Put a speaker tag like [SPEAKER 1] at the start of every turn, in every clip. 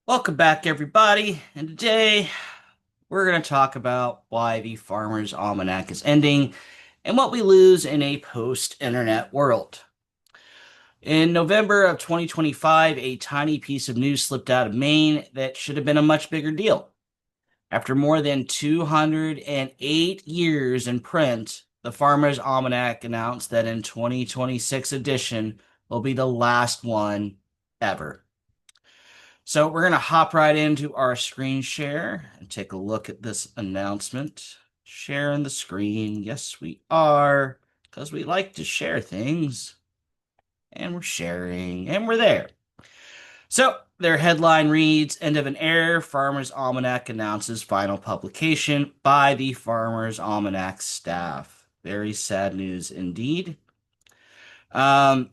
[SPEAKER 1] Welcome back, everybody. And today we're going to talk about why the Farmers Almanac is ending and what we lose in a post-internet world. In November of 2025, a tiny piece of news slipped out of Maine that should have been a much bigger deal. After more than 208 years in print, the Farmers Almanac announced that in 2026 edition will be the last one ever. So we're going to hop right into our screen share and take a look at this announcement. Sharing the screen. Yes, we are, because we like to share things. And we're sharing, and we're there. So their headline reads, End of an Era, Farmers Almanac announces final publication by the Farmers Almanac staff. Very sad news indeed. Um,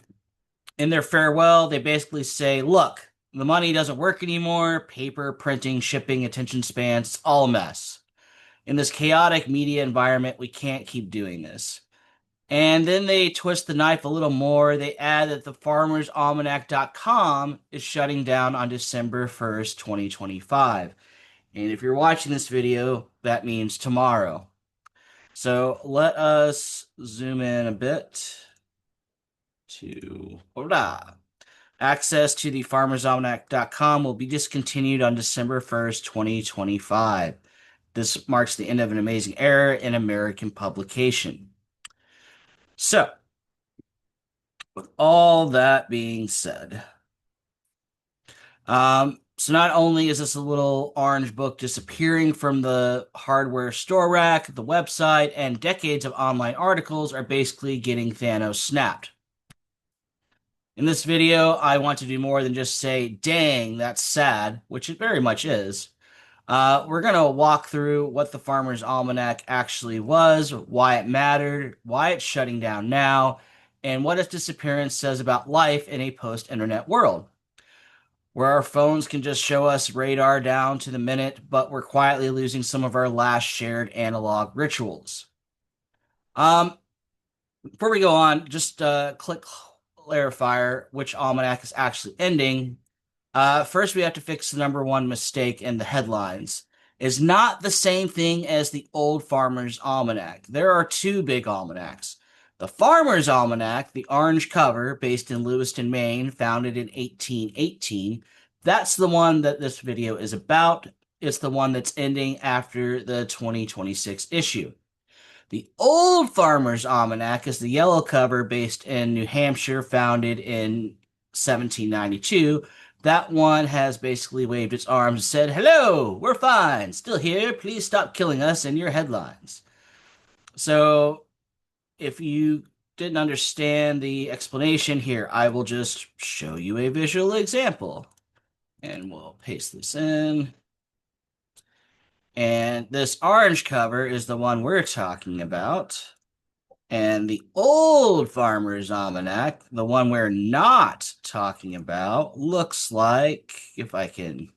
[SPEAKER 1] in their farewell, they basically say, look, the money doesn't work anymore. Paper, printing, shipping, attention spans, it's all a mess. In this chaotic media environment, we can't keep doing this. And then they twist the knife a little more. They add that the farmersalmanac.com is shutting down on December 1st, 2025. And if you're watching this video, that means tomorrow. So let us zoom in a bit to access to the farmersalmanac.com will be discontinued on December 1st, 2025. This marks the end of an amazing era in American publication. So, with all that being said, so not only is this a little orange book disappearing from the hardware store rack, the website, and decades of online articles are basically getting Thanos snapped. In this video, I want to do more than just say, dang, that's sad, which it very much is. We're going to walk through what the Farmer's Almanac actually was, why it mattered, why it's shutting down now, and what its disappearance says about life in a post-internet world, where our phones can just show us radar down to the minute, but we're quietly losing some of our last shared analog rituals. Um, Before we go on, just click clarifier which almanac is actually ending. First, we have to fix the number one mistake in the headlines. It's not the same thing as the old Farmer's Almanac. There are two big almanacs. The Farmer's Almanac, the orange cover, based in Lewiston, Maine, founded in 1818. That's the one that this video is about. It's the one that's ending after the 2026 issue. The old Farmer's Almanac is the yellow cover based in New Hampshire, founded in 1792. That one has basically waved its arms and said, hello, we're fine, still here, please stop killing us in your headlines. So if you didn't understand the explanation here, I will just show you a visual example. And we'll paste this in. And this orange cover is the one we're talking about. And the old Farmer's Almanac, the one we're not talking about, looks like, if I can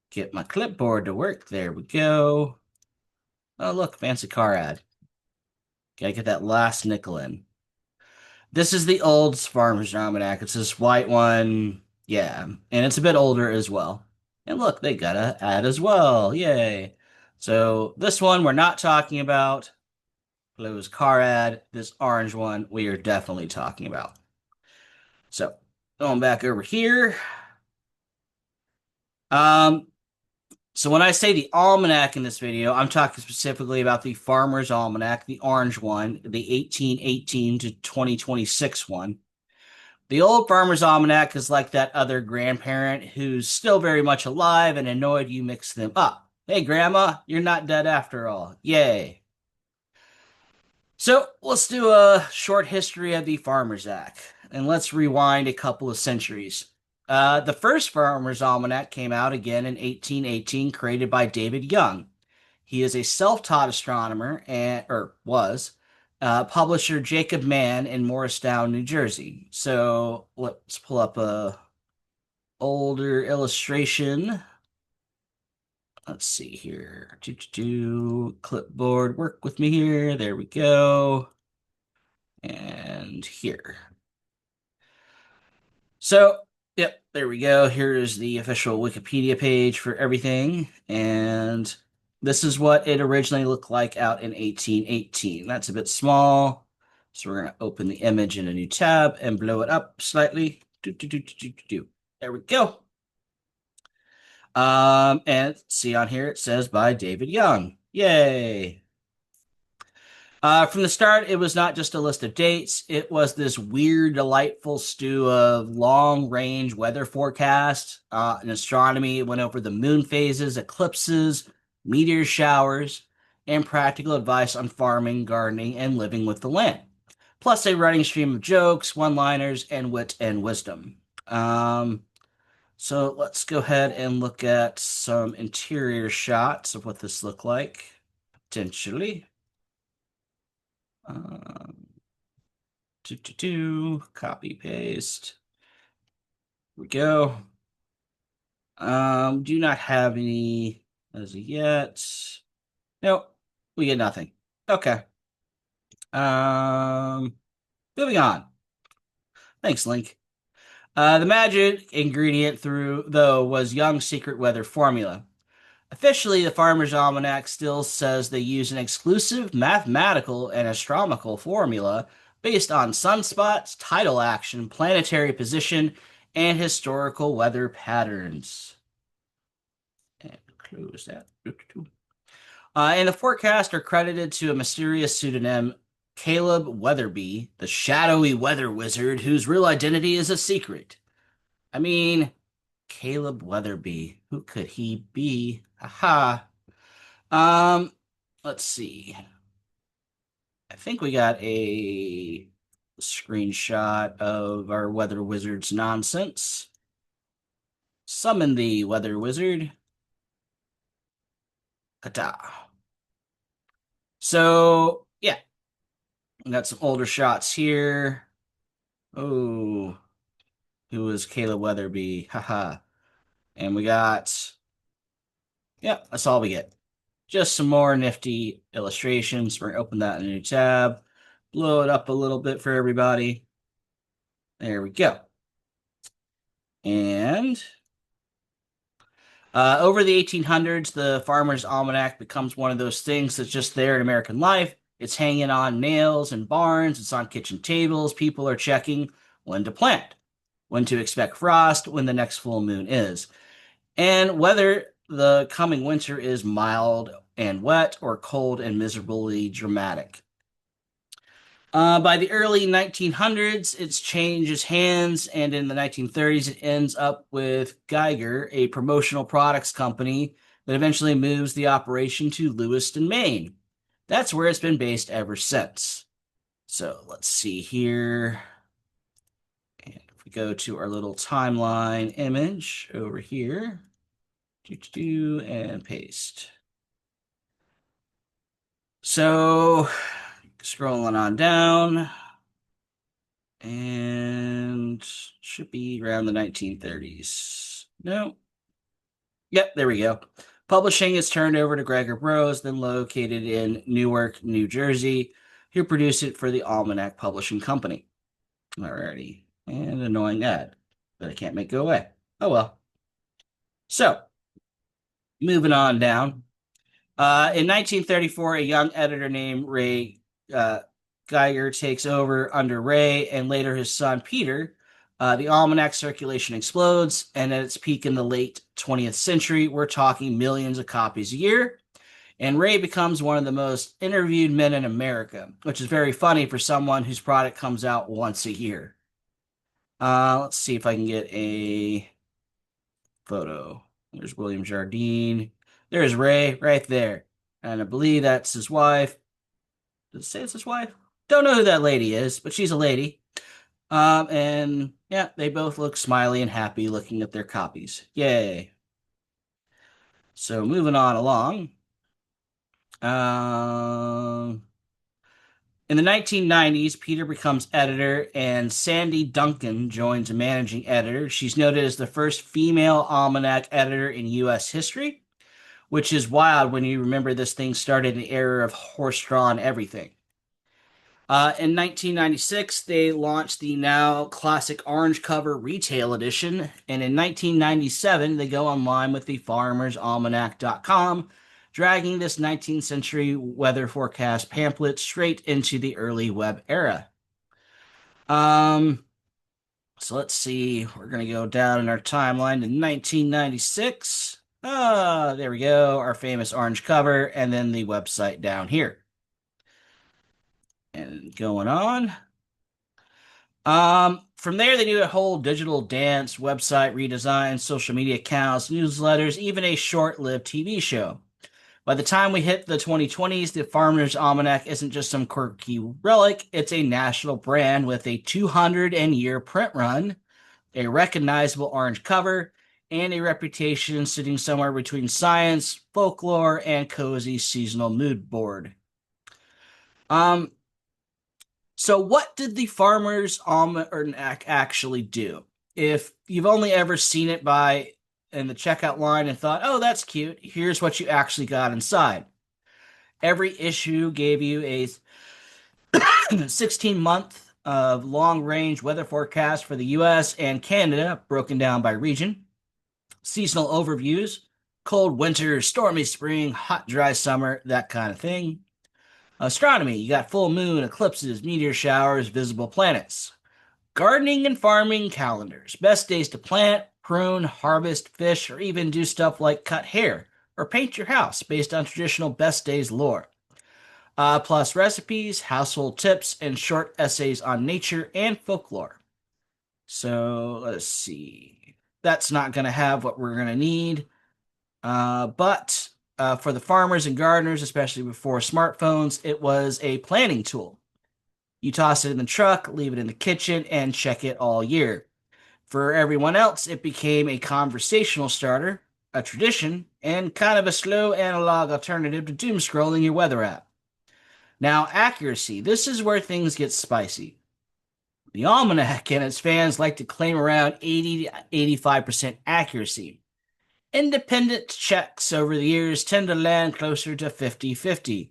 [SPEAKER 1] get my clipboard to work, there we go. Oh, look, fancy car ad. Gotta get that last nickel in. This is the old Farmer's Almanac. It's this white one. Yeah, and it's a bit older as well. And look, they got a ad as well. Yay. So this one we're not talking about. Blue's car ad. This orange one we are definitely talking about. So going back over here. Um, so when I say the almanac in this video, I'm talking specifically about the Farmer's Almanac, the orange one, the 1818 to 2026 one. The old Farmer's Almanac is like that other grandparent who's still very much alive and annoyed you mix them up. Hey, Grandma, you're not dead after all. Yay. So let's do a short history of the Farmer's Act, and let's rewind a couple of centuries. The first Farmer's Almanac came out again in 1818, created by David Young. He is a self-taught astronomer and, or was, publisher Jacob Mann in Morristown, New Jersey. So let's pull up a older illustration. Let's see here. Clipboard, work with me here. There we go. And here. So Yep, there we go. Here is the official Wikipedia page for everything. And this is what it originally looked like out in 1818. That's a bit small. So we're going to open the image in a new tab and blow it up slightly. There we go. And see on here it says by David Young. Yay. From the start, it was not just a list of dates. It was this weird, delightful stew of long-range weather forecasts. In astronomy, it went over the moon phases, eclipses, meteor showers, and practical advice on farming, gardening, and living with the land. Plus a running stream of jokes, one-liners, and wit and wisdom. Um, so let's go ahead and look at some interior shots of what this looked like, potentially. Um, copy paste. Here we go. Do not have any as of yet. Nope, we get nothing. Okay. Um, moving on. Thanks, Link. The magic ingredient through though was Young's secret weather formula. Officially, the Farmers Almanac still says they use an exclusive mathematical and astronomical formula based on sunspots, tidal action, planetary position, and historical weather patterns. And close that. And the forecast are credited to a mysterious pseudonym, Caleb Weatherby, the shadowy weather wizard whose real identity is a secret. I mean, Caleb Weatherby, who could he be? Aha. Um, let's see. I think we got a screenshot of our weather wizard's nonsense. Summon the weather wizard. Kata. So, yeah, we got some older shots here. Oh, who is Caleb Weatherby? Haha. And we got, yeah, that's all we get. Just some more nifty illustrations. We're going to open that in a new tab, blow it up a little bit for everybody. There we go. And over the 1800s, the Farmer's Almanac becomes one of those things that's just there in American life. It's hanging on nails in barns, it's on kitchen tables. People are checking when to plant, when to expect frost, when the next full moon is, and whether the coming winter is mild and wet or cold and miserably dramatic. By the early 1900s, it changes hands, and in the 1930s, it ends up with Geiger, a promotional products company that eventually moves the operation to Lewiston, Maine. That's where it's been based ever since. So let's see here. And if we go to our little timeline image over here, and paste. So scrolling on down, and should be around the 1930s. No. Yep, there we go. Publishing is turned over to Gregor Bros, then located in Newark, New Jersey, who produced it for the Almanac Publishing Company. Alrighty. And annoying ad that I can't make go away. Oh well. So, moving on down. In 1934, a young editor named Ray Geiger takes over under Ray and later his son Peter. The almanac circulation explodes, and at its peak in the late 20th century, we're talking millions of copies a year. And Ray becomes one of the most interviewed men in America, which is very funny for someone whose product comes out once a year. Let's see if I can get a photo. There's William Jardine. There's Ray right there. And I believe that's his wife. Does it say it's his wife? Don't know who that lady is, but she's a lady. And yeah, they both look smiley and happy looking at their copies. Yay. So moving on along. In the 1990s, Peter becomes editor, and Sandy Duncan joins as managing editor. She's noted as the first female almanac editor in U.S. history, which is wild when you remember this thing started in the era of horse-drawn everything. In 1996, they launched the now classic orange cover retail edition, and in 1997, they go online with the farmersalmanac.com, dragging this 19th century weather forecast pamphlet straight into the early web era. Um, so let's see, we're going to go down in our timeline to 1996. Ah, there we go, our famous orange cover, and then the website down here. And going on. From there, they do a whole digital dance, website redesign, social media accounts, newsletters, even a short-lived TV show. By the time we hit the 2020s, the Farmers Almanac isn't just some quirky relic, it's a national brand with a 200-year print run, a recognizable orange cover, and a reputation sitting somewhere between science, folklore, and cozy seasonal mood board. Um, So, what did the Farmers Almanac actually do? If you've only ever seen it by in the checkout line and thought, "Oh, that's cute," here's what you actually got inside. Every issue gave you a 16-month of long-range weather forecast for the U.S. and Canada, broken down by region. Seasonal overviews: cold winter, stormy spring, hot, dry summer, that kind of thing. Astronomy: you got full moon, eclipses, meteor showers, visible planets. Gardening and farming calendars: best days to plant, prune, harvest, fish, or even do stuff like cut hair or paint your house based on traditional best days lore. Plus recipes, household tips, and short essays on nature and folklore. So let's see. That's not going to have what we're going to need. But for the farmers and gardeners, especially before smartphones, it was a planning tool. You toss it in the truck, leave it in the kitchen, and check it all year. For everyone else, it became a conversational starter, a tradition, and kind of a slow analog alternative to doom scrolling your weather app. Now, accuracy. This is where things get spicy. The Almanac and its fans like to claim around 80 to 85% accuracy. Independent checks over the years tend to land closer to 50-50,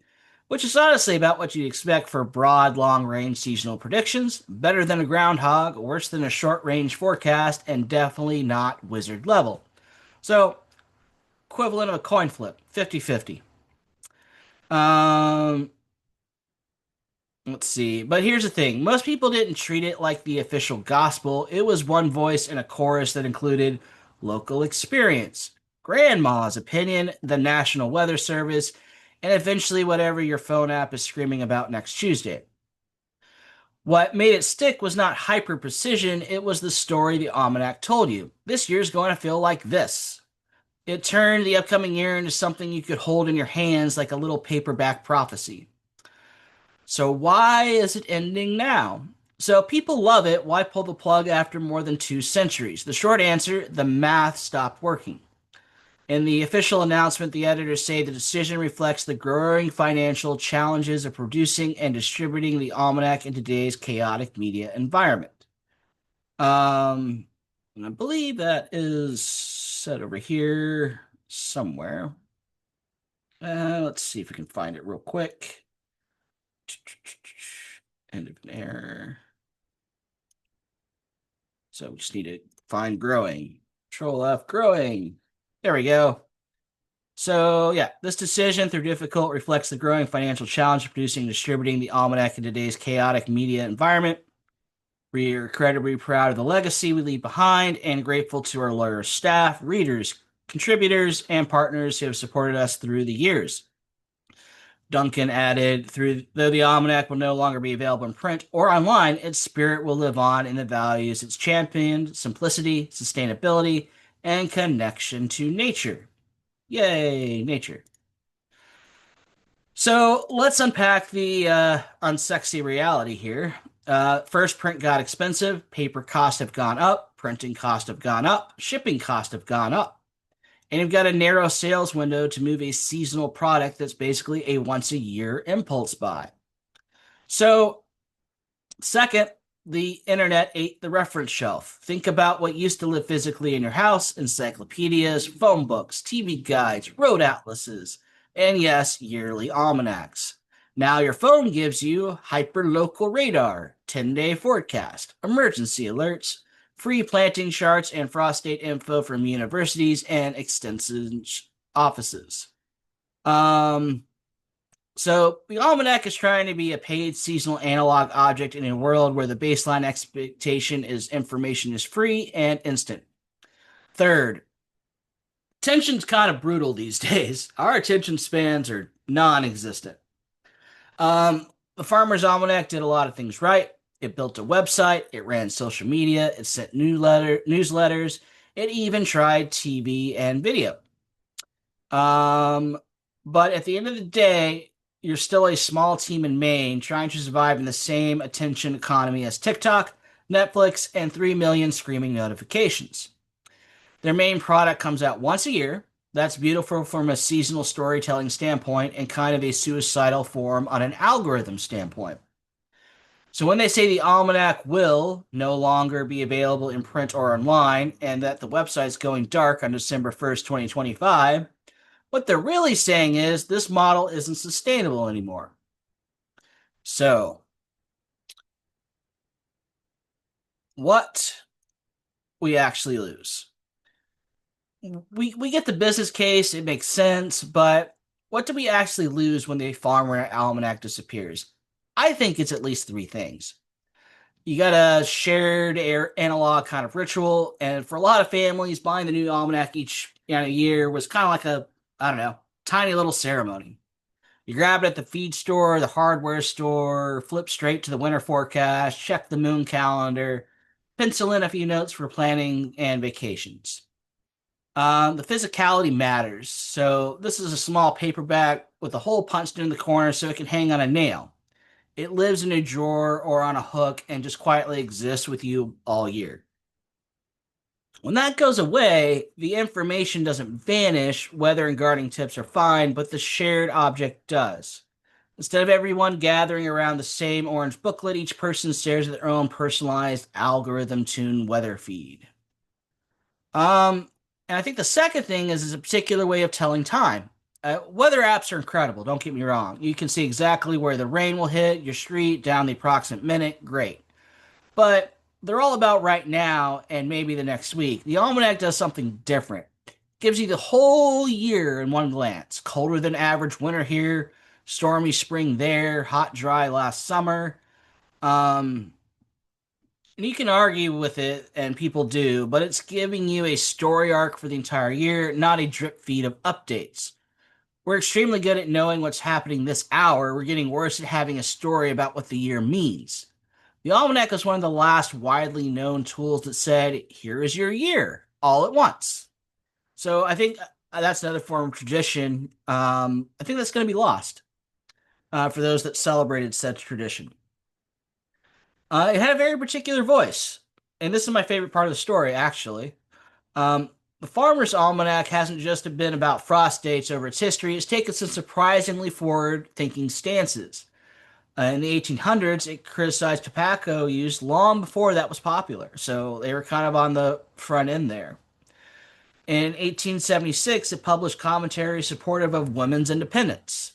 [SPEAKER 1] which is honestly about what you'd expect for broad, long-range seasonal predictions, better than a groundhog, worse than a short-range forecast, and definitely not wizard level. So, equivalent of a coin flip, 50-50. Um, let's see. But here's the thing. Most people didn't treat it like the official gospel. It was one voice in a chorus that included local experience, grandma's opinion, the National Weather Service, and eventually whatever your phone app is screaming about next Tuesday. What made it stick was not hyper precision, it was the story the almanac told you. This year's going to feel like this. It turned the upcoming year into something you could hold in your hands like a little paperback prophecy. So why is it ending now? So people love it. Why pull the plug after more than 2 centuries? The short answer: the math stopped working. In the official announcement, the editors say the decision reflects the growing financial challenges of producing and distributing the almanac in today's chaotic media environment. And I believe that is set over here somewhere. Let's see if we can find it real quick. End of an error. So we just need to find growing. Control F, growing. There we go. So yeah, this decision, through difficult, reflects the growing financial challenge of producing and distributing the almanac in today's chaotic media environment. We are incredibly proud of the legacy we leave behind and grateful to our loyal staff, readers, contributors, and partners who have supported us through the years. Duncan added, though the almanac will no longer be available in print or online, its spirit will live on in the values it's championed: simplicity, sustainability, and connection to nature. Yay, nature. So let's unpack the unsexy reality here. First, print got expensive, paper costs have gone up, printing costs have gone up, shipping costs have gone up. And you've got a narrow sales window to move a seasonal product that's basically a once a year impulse buy. So, second, the internet ate the reference shelf. Think about what used to live physically in your house: encyclopedias, phone books, TV guides, road atlases, and yes, yearly almanacs. Now your phone gives you hyper-local radar, 10-day forecast, emergency alerts, free planting charts, and frost date info from universities and extension offices. Um, so the Almanac is trying to be a paid seasonal analog object in a world where the baseline expectation is information is free and instant. Third, attention's kind of brutal these days. Our attention spans are non-existent. The Farmers Almanac did a lot of things right. It built a website, it ran social media, it sent newsletters, it even tried TV and video. Um, but at the end of the day, you're still a small team in Maine trying to survive in the same attention economy as TikTok, Netflix, and 3 million screaming notifications. Their main product comes out once a year. That's beautiful from a seasonal storytelling standpoint and kind of a suicidal form on an algorithm standpoint. So when they say the Almanac will no longer be available in print or online and that the website's going dark on December 1st, 2025, what they're really saying is this model isn't sustainable anymore. So, what we actually lose? We get the business case, it makes sense, but what do we actually lose when the Farmer Almanac disappears? I think it's at least three things. You got a shared analog kind of ritual, and for a lot of families, buying the new almanac each year was kind of like a, I don't know, tiny little ceremony. You grab it at the feed store, the hardware store, flip straight to the winter forecast, check the moon calendar, pencil in a few notes for planning and vacations. The physicality matters. So this is a small paperback with a hole punched in the corner so it can hang on a nail. It lives in a drawer or on a hook and just quietly exists with you all year. When that goes away, the information doesn't vanish, weather and gardening tips are fine, but the shared object does. Instead of everyone gathering around the same orange booklet, each person stares at their own personalized algorithm-tuned weather feed. And I think the second thing is a particular way of telling time. Weather apps are incredible, don't get me wrong. You can see exactly where the rain will hit your street, down the approximate minute, great. But they're all about right now and maybe the next week. The Almanac does something different. Gives you the whole year in one glance. Colder than average winter here, stormy spring there, hot, dry last summer. Um, and you can argue with it, and people do, but it's giving you a story arc for the entire year, not a drip feed of updates. We're extremely good at knowing what's happening this hour. We're getting worse at having a story about what the year means. The Almanac was one of the last widely known tools that said, here is your year, all at once. So I think that's another form of tradition. I think that's going to be lost for those that celebrated such tradition. It had a very particular voice, and this is my favorite part of the story, actually. Um, the Farmer's Almanac hasn't just been about frost dates over its history, it's taken some surprisingly forward thinking stances. In the 1800s, it criticized tobacco use long before that was popular, so they were kind of on the front end there. In 1876, it published commentary supportive of women's independence.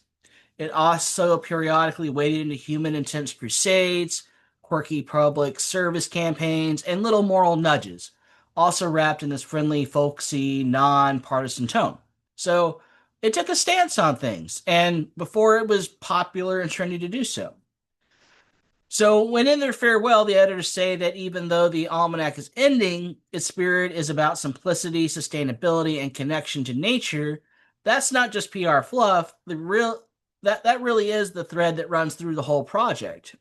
[SPEAKER 1] It also periodically waded into human intense crusades, quirky public service campaigns, and little moral nudges, also wrapped in this friendly, folksy, non-partisan tone. So it took a stance on things, and before it was popular and trendy to do so. So when in their farewell, the editors say that even though the almanac is ending, its spirit is about simplicity, sustainability, and connection to nature. That's not just PR fluff. That really is the thread that runs through the whole project.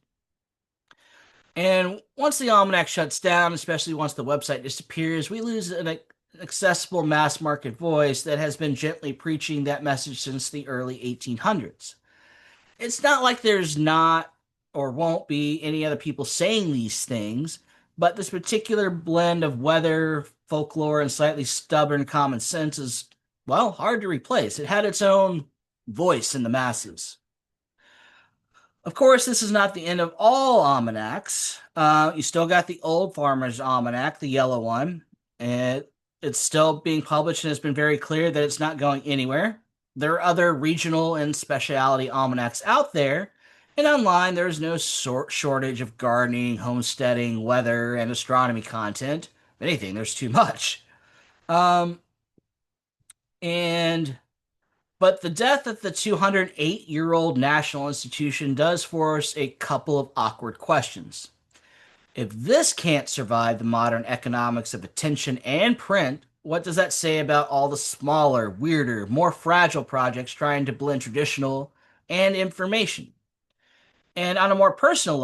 [SPEAKER 1] And once the almanac shuts down, especially once the website disappears, we lose an accessible mass market voice that has been gently preaching that message since the early 1800s. It's not like there's not or won't be any other people saying these things, but this particular blend of weather, folklore, and slightly stubborn common sense is, well, hard to replace. It had its own voice in the masses. Of course, this is not the end of all almanacs. You still got the old Farmer's Almanac, the yellow one, and it's still being published and it's been very clear that it's not going anywhere. There are other regional and specialty almanacs out there, and online there's no shortage of gardening, homesteading, weather, and astronomy content. If anything, there's too much. Um, and but the death of the 208-year-old national institution does force a couple of awkward questions. If this can't survive the modern economics of attention and print, what does that say about all the smaller, weirder, more fragile projects trying to blend traditional and information? And on a more personal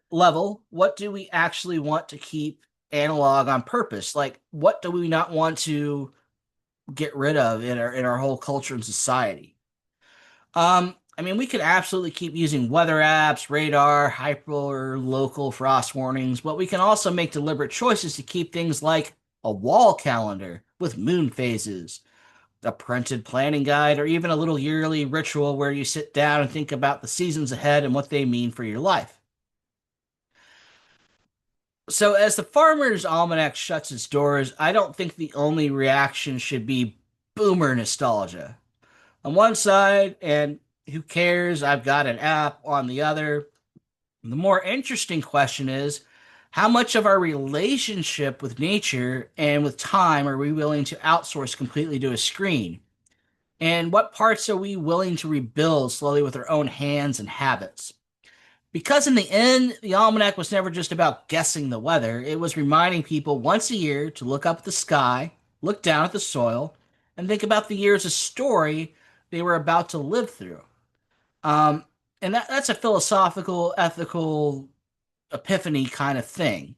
[SPEAKER 1] level, what do we actually want to keep analog on purpose? Like, what do we not want to get rid of in our whole culture and society? I mean, we could absolutely keep using weather apps, radar, hyper local frost warnings, but we can also make deliberate choices to keep things like a wall calendar with moon phases, a printed planning guide, or even a little yearly ritual where you sit down and think about the seasons ahead and what they mean for your life. So, as the Farmers Almanac shuts its doors, I don't think the only reaction should be boomer nostalgia on one side, and who cares? I've got an app on the other. The more interesting question is how much of our relationship with nature and with time are we willing to outsource completely to a screen? And what parts are we willing to rebuild slowly with our own hands and habits? Because in the end, the almanac was never just about guessing the weather, it was reminding people once a year to look up at the sky, look down at the soil, and think about the years of story they were about to live through. Um, and that's a philosophical, ethical epiphany kind of thing.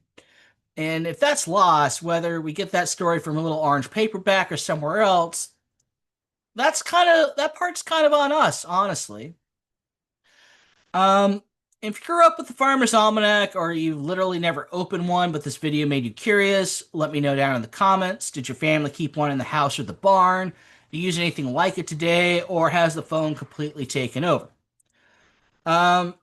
[SPEAKER 1] And if that's lost, whether we get that story from a little orange paperback or somewhere else, that part's kind of on us, honestly. Um, if you grew up with the Farmer's Almanac or you literally never opened one, but this video made you curious, let me know down in the comments. Did your family keep one in the house or the barn? Do you use anything like it today, or has the phone completely taken over? Um,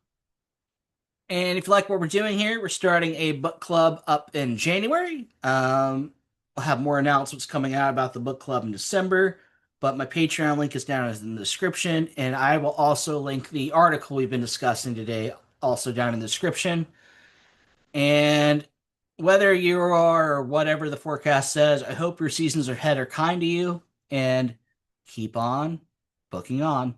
[SPEAKER 1] and if you like what we're doing here, we're starting a book club up in January. I'll have more announcements coming out about the book club in December, but my Patreon link is down in the description, and I will also link the article we've been discussing today also down in the description. And whether you are or whatever the forecast says, I hope your seasons ahead are kind to you and keep on booking on.